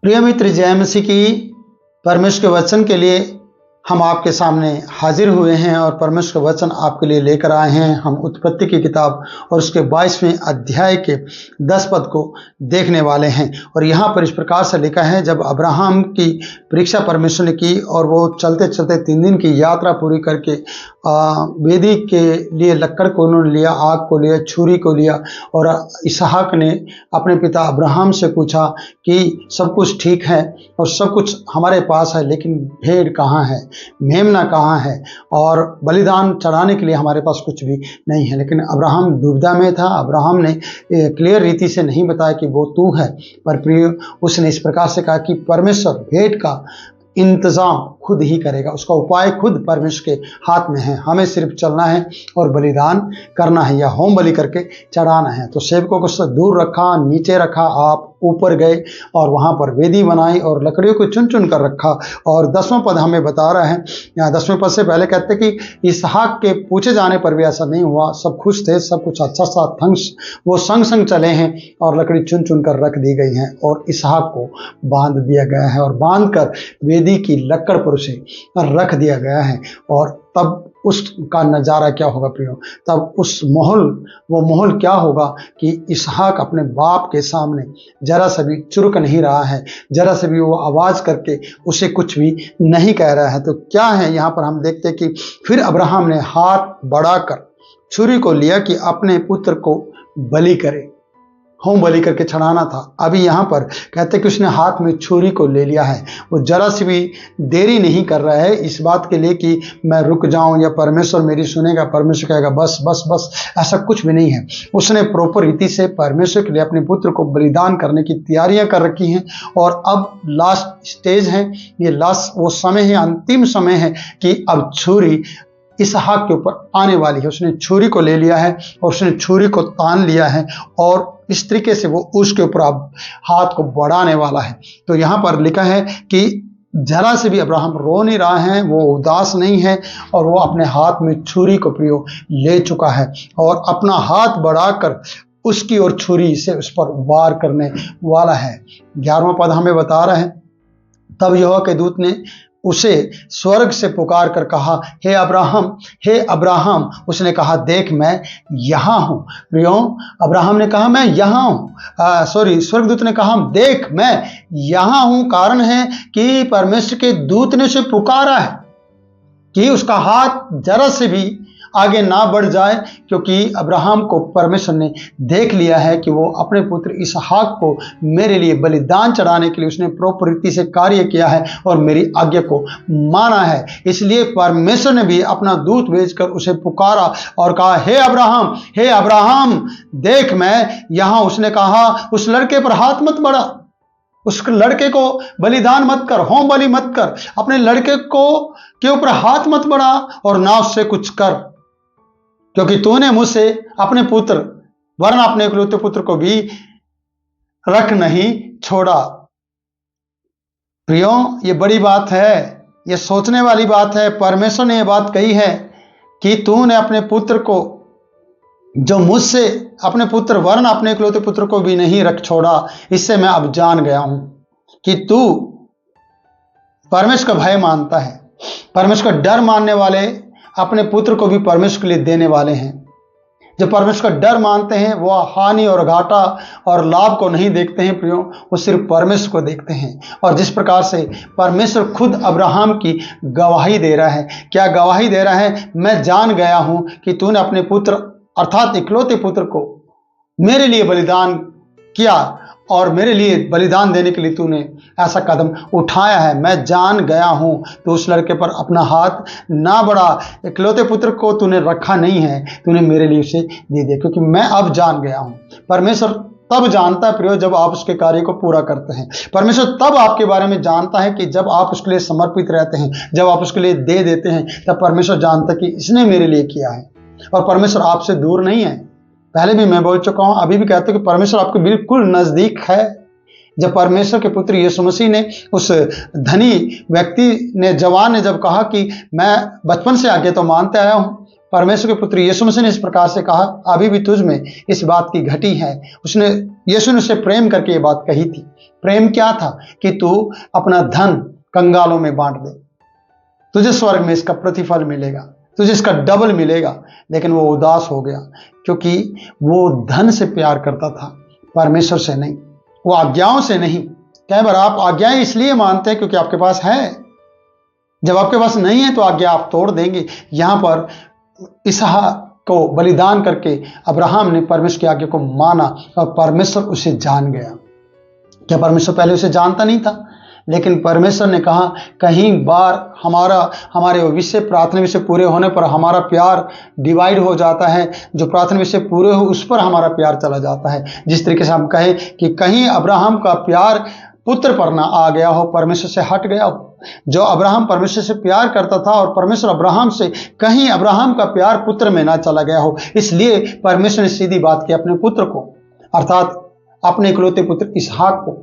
प्रिय मित्र, जय मसीह की। परमेश्वर के वचन के लिए हम आपके सामने हाजिर हुए हैं और परमेश्वर का वचन आपके लिए लेकर आए हैं। हम उत्पत्ति की किताब और उसके 22वें अध्याय के 10 पद को देखने वाले हैं। और यहाँ पर इस प्रकार से लिखा है, जब अब्राहम की परीक्षा परमेश्वर ने की और वो चलते चलते 3 दिन की यात्रा पूरी करके वेदी के लिए लक्कड़ को उन्होंने लिया, आग को लिया, छुरी को लिया। और इसहाक ने अपने पिता अब्राहम से पूछा कि सब कुछ ठीक है और सब कुछ हमारे पास है, लेकिन भेड़ कहाँ है, मेमना कहाँ है, और बलिदान चढ़ाने के लिए हमारे पास कुछ भी नहीं है। लेकिन अब्राहम दुविधा में था। अब्राहम ने क्लियर रीति से नहीं बताया कि वो तू है, पर प्रिय उसने इस प्रकार से कहा कि परमेश्वर भेड़ का इंतजाम खुद ही करेगा, उसका उपाय खुद परमेश्वर के हाथ में है। हमें सिर्फ चलना है और बलिदान करना है या होम बलि करके चढ़ाना है। तो सेवकों को उससे दूर रखा, नीचे रखा, आप ऊपर गए और वहाँ पर वेदी बनाई और लकड़ियों को चुन चुन कर रखा। और 10वां पद हमें बता रहा है, यहाँ 10वें पद से पहले कहते हैं कि इसहाक के पूछे जाने पर भी ऐसा नहीं हुआ, सब खुश थे, सब कुछ अच्छा सा वो संग संग चले हैं और लकड़ी चुन चुन कर रख दी गई हैं और इसहाक को बांध दिया गया है और बांध कर वेदी की लकड़ पर उसे रख दिया गया है। और तब उसका नज़ारा क्या होगा प्रियो, तब वो माहौल क्या होगा कि इसहाक अपने बाप के सामने जरा सा भी चुरक नहीं रहा है, जरा से भी वो आवाज़ करके उसे कुछ भी नहीं कह रहा है। तो क्या है यहाँ पर हम देखते हैं कि फिर अब्राहम ने हाथ बढ़ाकर छुरी को लिया कि अपने पुत्र को बलि करे, होम बलि करके चढ़ाना था। अभी यहाँ पर कहते कि उसने हाथ में छुरी को ले लिया है। वो जरा सी भी देरी नहीं कर रहा है इस बात के लिए कि मैं रुक जाऊं या परमेश्वर मेरी सुनेगा, परमेश्वर कहेगा बस बस बस, ऐसा कुछ भी नहीं है। उसने प्रॉपर रीति से परमेश्वर के लिए अपने पुत्र को बलिदान करने की तैयारियां कर रखी हैं। और अब लास्ट स्टेज है, ये लास्ट वो समय है, अंतिम समय है कि अब छुरी इसहाक के ऊपर आने वाली है। उसने छुरी को ले लिया है और उसने छुरी को तान लिया है और इस तरीके से वो उसके ऊपर अब हाथ को बढ़ाने वाला है। तो यहाँ पर लिखा है कि जरा से भी अब्राहम रो नहीं रहा है, वो उदास नहीं है और वो अपने हाथ में छुरी को प्रियो ले चुका है और अपना हाथ बढ़ाकर उसकी ओर छुरी से उस पर वार करने वाला है। 11वां पद हमें बता रहा है, तब यहोवा के दूत ने उसे स्वर्ग से पुकार कर कहा, हे अब्राहम, हे अब्राहम। उसने कहा, देख मैं यहाँ हूँ। प्रियो, अब्राहम ने कहा मैं यहाँ हूँ, स्वर्गदूत ने कहा देख मैं यहाँ हूँ। कारण है कि परमेश्वर के दूत ने उसे पुकारा है कि उसका हाथ जरा से भी आगे ना बढ़ जाए, क्योंकि अब्राहम को परमेश्वर ने देख लिया है कि वो अपने पुत्र इसहाक को मेरे लिए बलिदान चढ़ाने के लिए उसने प्रॉपर रीति से कार्य किया है और मेरी आज्ञा को माना है। इसलिए परमेश्वर ने भी अपना दूत भेजकर उसे पुकारा और कहा, हे अब्राहम, हे अब्राहम, देख मैं यहाँ। उसने कहा, उस लड़के पर हाथ मत बढ़ा, उस लड़के को बलिदान मत कर, होम बलि मत कर, अपने लड़के को के ऊपर हाथ मत बढ़ा और ना उससे कुछ कर, क्योंकि तूने मुझसे अपने पुत्र वरन अपने इकलौते पुत्र को भी रख नहीं छोड़ा। प्रियो, ये बड़ी बात है, ये सोचने वाली बात है। परमेश्वर ने ये बात कही है कि तूने अपने पुत्र को, जो मुझसे अपने पुत्र वरन अपने इकलौते पुत्र को भी नहीं रख छोड़ा, इससे मैं अब जान गया हूं कि तू परमेश्वर का भय मानता है। परमेश्वर का डर मानने वाले अपने पुत्र को भी परमेश्वर के लिए देने वाले हैं। जो परमेश्वर का डर मानते हैं वो हानि और घाटा और लाभ को नहीं देखते हैं प्रियो, वो सिर्फ परमेश्वर को देखते हैं। और जिस प्रकार से परमेश्वर खुद अब्राहम की गवाही दे रहा है, क्या गवाही दे रहा है, मैं जान गया हूं कि तूने अपने पुत्र अर्थात इकलौते पुत्र को मेरे लिए बलिदान किया और मेरे लिए बलिदान देने के लिए तूने ऐसा कदम उठाया है। मैं जान गया हूं, तो उस लड़के पर अपना हाथ ना बढ़ा, इकलौते पुत्र को तूने रखा नहीं है, तूने मेरे लिए उसे दे दिया, क्योंकि मैं अब जान गया हूं। परमेश्वर तब जानता है प्रियो जब आप उसके कार्य को पूरा करते हैं। परमेश्वर तब आपके बारे में जानता है कि जब आप उसके लिए समर्पित रहते हैं, जब आप उसके लिए दे देते हैं, तब परमेश्वर जानता है कि इसने मेरे लिए किया है। और परमेश्वर आपसे दूर नहीं है। पहले भी मैं बोल चुका हूं, अभी भी कहते हैं कि परमेश्वर आपके बिल्कुल नजदीक है। जब परमेश्वर के पुत्र यीशु मसीह ने उस धनी व्यक्ति ने, जवान ने जब कहा कि मैं बचपन से आगे तो मानते आया हूं, परमेश्वर के पुत्र यीशु मसीह ने इस प्रकार से कहा, अभी भी तुझ में इस बात की घटी है। यीशु ने उसे प्रेम करके ये बात कही थी। प्रेम क्या था? कि तू अपना धन कंगालों में बांट दे, तुझे स्वर्ग में इसका प्रतिफल मिलेगा, तुझे इसका डबल मिलेगा। लेकिन वो उदास हो गया, क्योंकि वो धन से प्यार करता था, परमेश्वर से नहीं, वो आज्ञाओं से नहीं। कई बार आप आज्ञाएं इसलिए मानते हैं क्योंकि आपके पास है, जब आपके पास नहीं है तो आज्ञा आप तोड़ देंगे। यहां पर इसहाक को बलिदान करके अब्राहम ने परमेश्वर की आज्ञा को माना और परमेश्वर उसे जान गया। क्या परमेश्वर पहले उसे जानता नहीं था? लेकिन परमेश्वर ने कहा, कहीं बार हमारे विषय प्रार्थना विषय पूरे होने पर हमारा प्यार डिवाइड हो जाता है, जो प्रार्थना विषय पूरे हो उस पर हमारा प्यार चला जाता है। जिस तरीके से हम कहें कि कहीं अब्राहम का प्यार पुत्र पर ना आ गया हो, परमेश्वर से हट गया हो। जो अब्राहम परमेश्वर से प्यार करता था और परमेश्वर अब्राहम से, कहीं अब्राहम का प्यार पुत्र में ना चला गया हो, इसलिए परमेश्वर ने सीधी बात की अपने पुत्र को, अर्थात अपने इकलौते पुत्र इसहाक को,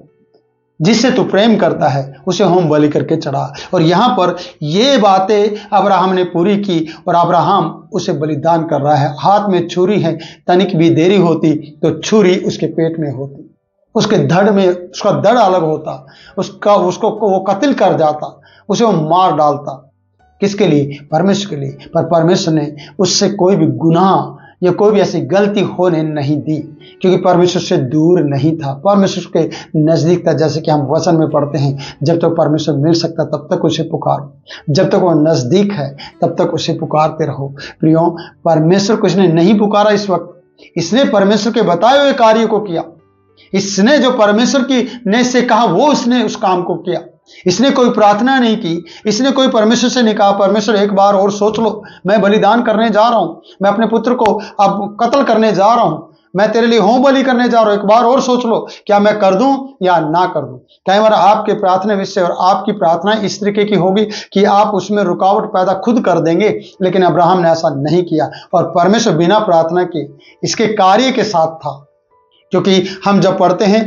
जिससे तू प्रेम करता है, उसे होम बलि करके चढ़ा। और यहां पर ये बातें अब्राहम ने पूरी की और अब्राहम उसे बलिदान कर रहा है। हाथ में छुरी है, तनिक भी देरी होती तो छुरी उसके पेट में होती, उसके धड़ में उसका धड़ अलग होता, उसको वो कत्ल कर जाता, उसे वो मार डालता। किसके लिए? परमेश्वर के लिए। पर परमेश्वर ने उससे कोई भी गुनाह या कोई भी ऐसी गलती होने नहीं दी, क्योंकि परमेश्वर से दूर नहीं था, परमेश्वर के नजदीक था। जैसे कि हम वचन में पढ़ते हैं, जब तक परमेश्वर मिल सकता तब तक उसे पुकारो, जब तक वो नजदीक है तब तक उसे पुकारते रहो। प्रियो, परमेश्वर को इसने नहीं पुकारा इस वक्त, इसने परमेश्वर के बताए हुए कार्य को किया। इसने जो परमेश्वर की ने से कहा वो इसने उस काम को किया। इसने कोई प्रार्थना नहीं की, इसने कोई परमेश्वर से नहीं कहा, परमेश्वर एक बार और सोच लो, मैं बलिदान करने जा रहा हूं, मैं अपने पुत्र को अब कत्ल करने जा रहा हूं, मैं तेरे लिए होम बलि करने जा रहा हूं, एक बार और सोच लो, क्या मैं कर दूं या ना कर दूं। कई बार आपके प्रार्थना विषय और आपकी प्रार्थना इस तरीके की होगी कि आप उसमें रुकावट पैदा खुद कर देंगे, लेकिन अब्राहम ने ऐसा नहीं किया और परमेश्वर बिना प्रार्थना के इसके कार्य के साथ था। क्योंकि हम जब पढ़ते हैं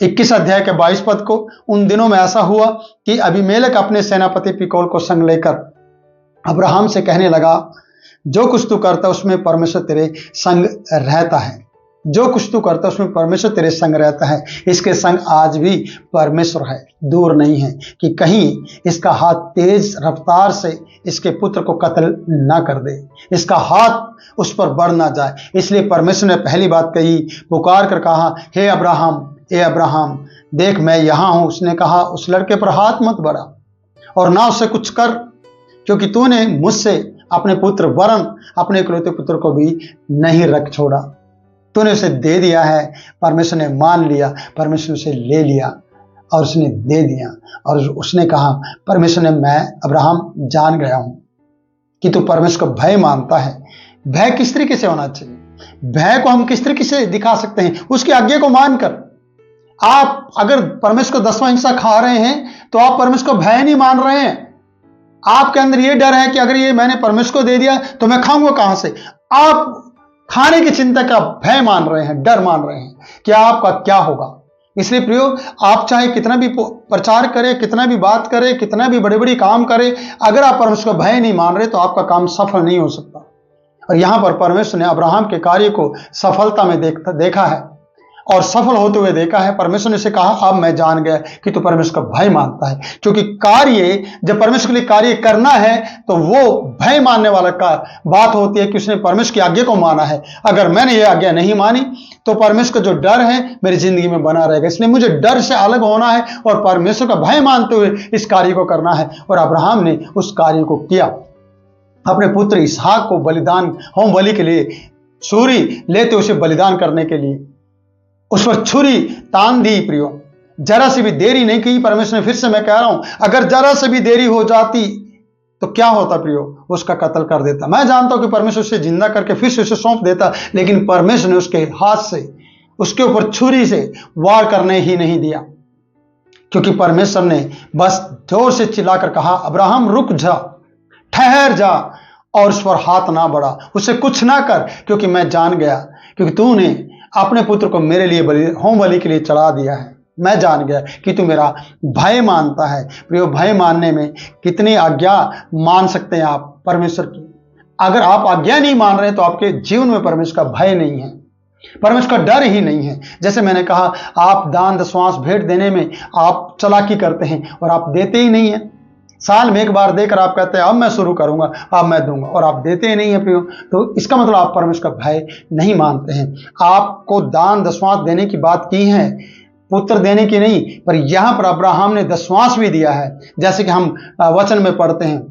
21 अध्याय के 22 पद को, उन दिनों में ऐसा हुआ कि अबीमेलेक अपने सेनापति पिकोल को संग लेकर अब्राहम से कहने लगा, जो कुछ तू करता उसमें परमेश्वर तेरे संग रहता है, जो कुछ तू करता उसमें परमेश्वर तेरे संग रहता है। इसके संग आज भी परमेश्वर है, दूर नहीं है, कि कहीं इसका हाथ तेज रफ्तार से इसके पुत्र को कत्ल ना कर दे, इसका हाथ उस पर बढ़ ना जाए। इसलिए परमेश्वर ने पहली बात कही, पुकार कर कहा, हे अब्राहम, ए अब्राहम, देख मैं यहां हूं। उसने कहा, उस लड़के पर हाथ मत बढ़ा और ना उससे कुछ कर, क्योंकि तूने मुझसे अपने पुत्र वरन अपने इकलौते पुत्र को भी नहीं रख छोड़ा, तूने उसे दे दिया है। परमेश्वर ने मान लिया, परमेश्वर उसे ले लिया और उसने दे दिया। और उसने कहा, परमेश्वर ने, मैं अब्राहम जान गया हूं कि तू परमेश्वर को भय मानता है। भय किस तरीके से होना चाहिए? भय को हम किस तरीके से दिखा सकते हैं? उसकी आज्ञा को मानकर। आप अगर परमेश्वर को 10वां हिस्सा खा रहे हैं तो आप परमेश्वर को भय नहीं मान रहे हैं। आपके अंदर यह डर है कि अगर ये मैंने परमेश्वर को दे दिया तो मैं खाऊंगा कहां से। आप खाने की चिंता का भय मान रहे हैं, डर मान रहे हैं कि आपका क्या होगा। इसलिए प्रियो, आप चाहे कितना भी प्रचार करें, कितना भी बात करें, कितना भी बड़े बड़े काम करें, अगर आप परमेश्वर को भय नहीं मान रहे तो आपका काम सफल नहीं हो सकता। और यहां पर परमेश्वर ने अब्राहम के कार्य को सफलता में देखा है और सफल होते हुए देखा है। परमेश्वर ने उसे कहा, अब मैं जान गया कि तू परमेश्वर का भय मानता है। क्योंकि कार्य जब परमेश्वर के लिए कार्य करना है तो वो भय मानने वाला का बात होती है कि उसने परमेश्वर की आज्ञा को माना है। अगर मैंने ये आज्ञा नहीं मानी तो परमेश्वर का जो डर है मेरी जिंदगी में बना रहेगा। इसलिए मुझे डर से अलग होना है और परमेश्वर का भय मानते हुए इस कार्य को करना है। और अब्राहम ने उस कार्य को किया, अपने पुत्र इसहाक को बलिदान, होम बलि के लिए छुरी लेते उसे बलिदान करने के लिए उस पर छुरी तान दी। प्रियो, जरा से भी देरी नहीं की परमेश्वर ने। फिर से मैं कह रहा हूं, अगर जरा से भी देरी हो जाती तो क्या होता प्रियो? उसका कत्ल कर देता। मैं जानता हूं कि परमेश्वर उसे जिंदा करके फिर से उसे सौंप देता, लेकिन परमेश्वर ने उसके हाथ से, उसके ऊपर छुरी से वार करने ही नहीं दिया, क्योंकि परमेश्वर ने बस जोर से चिल्लाकर कहा, अब्राहम रुक जा, ठहर जा और उस पर हाथ ना बढ़ा, उसे कुछ ना कर, क्योंकि मैं जान गया, क्योंकि तूने अपने पुत्र को मेरे लिए होम बलि के लिए चढ़ा दिया है। मैं जान गया कि तू मेरा भय मानता है। प्रियो, भय मानने में कितनी आज्ञा मान सकते हैं आप परमेश्वर की। अगर आप आज्ञा नहीं मान रहे तो आपके जीवन में परमेश्वर का भय नहीं है, परमेश्वर का डर ही नहीं है। जैसे मैंने कहा, आप दान दशवांश भेंट देने में आप चालाकी करते हैं और आप देते ही नहीं हैं। साल में एक बार देकर आप कहते हैं अब मैं शुरू करूंगा, अब मैं दूंगा, और आप देते ही नहीं है प्रियो। तो इसका मतलब आप परमेश्वर का भय नहीं मानते हैं। आपको दान दशवांश देने की बात की है, पुत्र देने की नहीं। पर यहां पर अब्राहम ने दशवांश भी दिया है, जैसे कि हम वचन में पढ़ते हैं।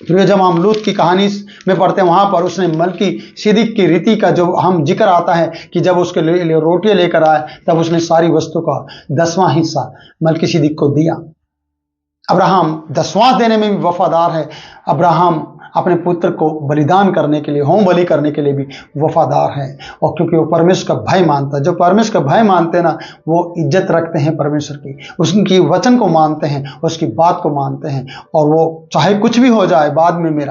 फिर जब हम लूत की कहानी में पढ़ते हैं, वहां पर उसने मलकी सिदिक की रीति का जो हम जिक्र आता है कि जब उसके लिए रोटियां लेकर आए तब उसने सारी वस्तु का 10वां हिस्सा मलकी सिदिक को दिया। अब्राहम दशवांश देने में भी वफादार है। अब्राहम अपने पुत्र को बलिदान करने के लिए, होम बलि करने के लिए भी वफादार है। और क्योंकि वो परमेश्वर का भय मानता है। जो परमेश्वर का भय मानते हैं ना, वो इज्जत रखते हैं परमेश्वर की, उसकी वचन को मानते हैं, उसकी बात को मानते हैं। और वो चाहे कुछ भी हो जाए बाद में,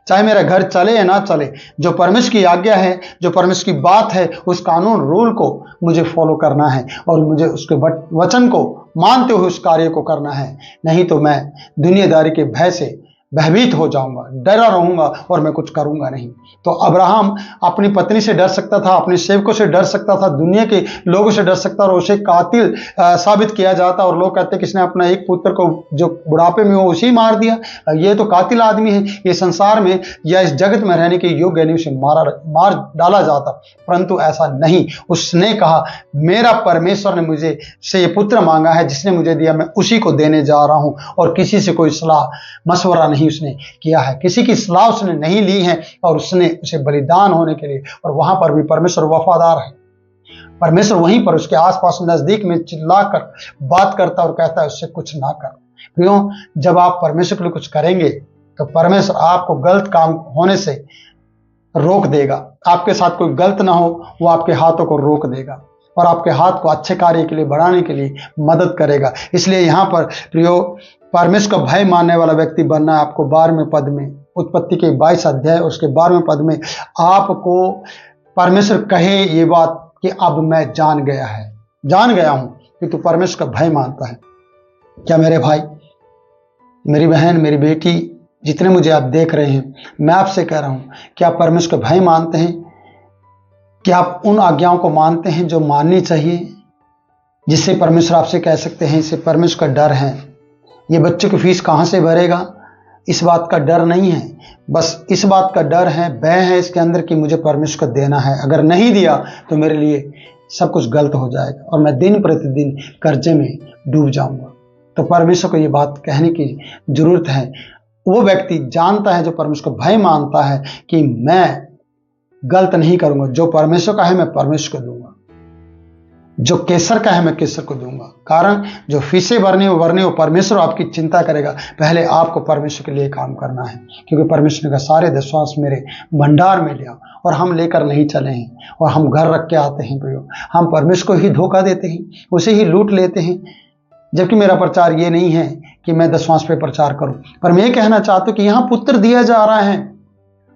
चाहे मेरा घर चले या ना चले, जो परमेश्वर की आज्ञा है, जो परमेश्वर की बात है, उस कानून रूल को मुझे फॉलो करना है और मुझे उसके वचन को मानते हुए उस कार्य को करना है। नहीं तो मैं दुनियादारी के भय से भयभीत हो जाऊंगा, डरा रहूंगा और मैं कुछ करूंगा नहीं। तो अब्राहम अपनी पत्नी से डर सकता था, अपने सेवकों से डर सकता था, दुनिया के लोगों से डर सकता और उसे कातिल साबित किया जाता। और लोग कहते कि इसने अपना एक पुत्र को जो बुढ़ापे में हो उसी मार दिया, ये तो कातिल आदमी है, ये संसार में या इस जगत में रहने के योग्य नहीं, उसे मार डाला जाता। परंतु ऐसा नहीं, उसने कहा मेरा परमेश्वर ने मुझे से ये पुत्र मांगा है, जिसने मुझे दिया मैं उसी को देने जा रहा हूं। और किसी से कोई सलाह मशवरा नहीं उसने किया है, किसी की सलाह उसने नहीं ली है, और उसने उसे बलिदान होने के लिए। और वहां पर भी परमेश्वर वफादार है। परमेश्वर वहीं पर उसके आसपास नजदीक में चिल्लाकर बात करता और कहता है उससे कुछ ना कर। क्यों? जब आप परमेश्वर के लिए कुछ करेंगे तो परमेश्वर आपको गलत काम होने से रोक देगा। आपके साथ कोई गलत ना हो, वो आपके हाथों को रोक देगा और आपके हाथ को अच्छे कार्य के लिए बढ़ाने के लिए मदद करेगा। इसलिए यहाँ पर प्रियो, परमेश्वर का भय मानने वाला व्यक्ति बनना है आपको। 12वें पद में, उत्पत्ति के 22 अध्याय उसके 12वें पद में आपको परमेश्वर कहे ये बात कि अब मैं जान गया हूं कि तू परमेश्वर का भय मानता है। क्या मेरे भाई, मेरी बहन, मेरी बेटी, जितने मुझे आप देख रहे हैं, मैं आपसे कह रहा हूं कि आप परमेश्वर का भय मानते हैं? कि आप उन आज्ञाओं को मानते हैं जो माननी चाहिए, जिससे परमेश्वर आपसे कह सकते हैं इसे परमेश्वर का डर है। ये बच्चों की फीस कहाँ से भरेगा, इस बात का डर नहीं है, बस इस बात का डर है, भय है इसके अंदर कि मुझे परमेश्वर को देना है। अगर नहीं दिया तो मेरे लिए सब कुछ गलत हो जाएगा और मैं दिन प्रतिदिन कर्जे में डूब जाऊंगा। तो परमेश्वर को ये बात कहने की जरूरत है। वो व्यक्ति जानता है, जो परमेश्वर को भय मानता है, कि मैं गलत नहीं करूंगा। जो परमेश्वर का है मैं परमेश्वर को दूंगा, जो केसर का है मैं केसर को दूंगा। कारण जो फीसें भरने वो परमेश्वर आपकी चिंता करेगा। पहले आपको परमेश्वर के लिए काम करना है, क्योंकि परमेश्वर का सारे दशवांश मेरे भंडार में लिया और हम लेकर नहीं चले हैं और हम घर रख के आते हैं। प्रियो, हम परमेश्वर को ही धोखा देते हैं, उसे ही लूट लेते हैं। जबकि मेरा प्रचार ये नहीं है कि मैं दशवांश पे प्रचार करूं, पर मैं कहना चाहता हूं कि यहां पुत्र दिया जा रहा है,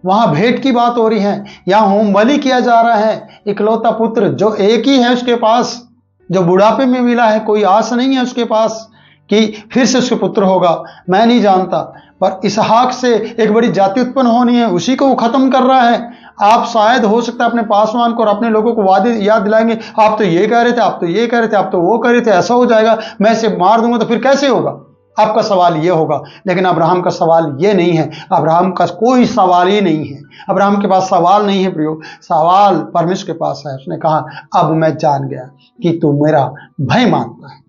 वहां भेंट की बात हो रही है, यहां होम बलि किया जा रहा है। इकलौता पुत्र जो एक ही है उसके पास, जो बुढ़ापे में मिला है, कोई आस नहीं है उसके पास कि फिर से उसके पुत्र होगा। मैं नहीं जानता, पर इसहाक से एक बड़ी जाति उत्पन्न होनी है, उसी को वो खत्म कर रहा है। आप शायद हो सकता है अपने पासवान को और अपने लोगों को वादे याद दिलाएंगे, आप तो ये कह रहे थे, आप तो ये कह रहे थे, आप तो वो कह रहे थे, ऐसा हो जाएगा, मैं इसे मार दूंगा तो फिर कैसे होगा। आपका सवाल ये होगा, लेकिन अब्राहम का सवाल ये नहीं है। अब्राहम का कोई सवाल ही नहीं है, अब्राहम के पास सवाल नहीं है प्रियो, सवाल परमेश्वर के पास है। उसने कहा अब मैं जान गया कि तू मेरा भय मानता है।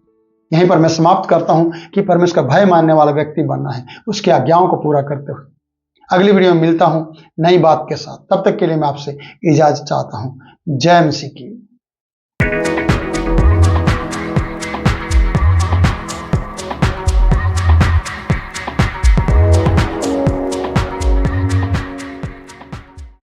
यहीं पर मैं समाप्त करता हूं कि परमेश्वर का भय मानने वाला व्यक्ति बनना है, उसकी आज्ञाओं को पूरा करते हुए। अगली वीडियो में मिलता हूं नई बात के साथ, तब तक के लिए मैं आपसे इजाजत चाहता हूं। जय मसीह की।